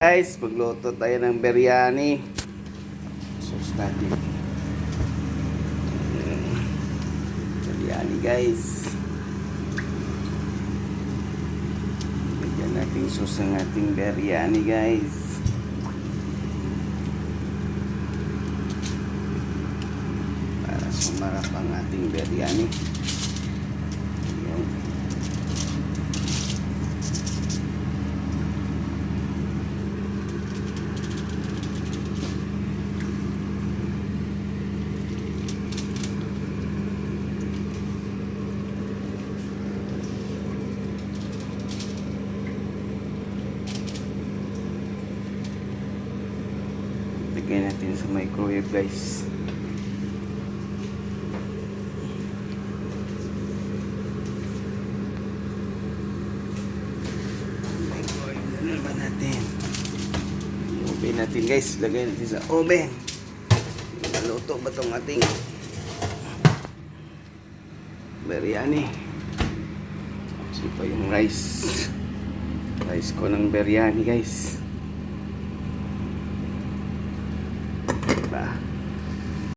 Guys, magluto tayo ng biryani. Sauce natin. Biryani guys. Bigyan natin sauce ang ating biryani guys. Para sumarap ang ating biryani. Ayan. Lagyan natin sa microwave guys. Microwave na naman natin. I-oven natin guys. Lagyan natin sa oven. Naluto ba itong ating biryani? Kasi pa yung rice. Rice ko ng biryani guys. Diba?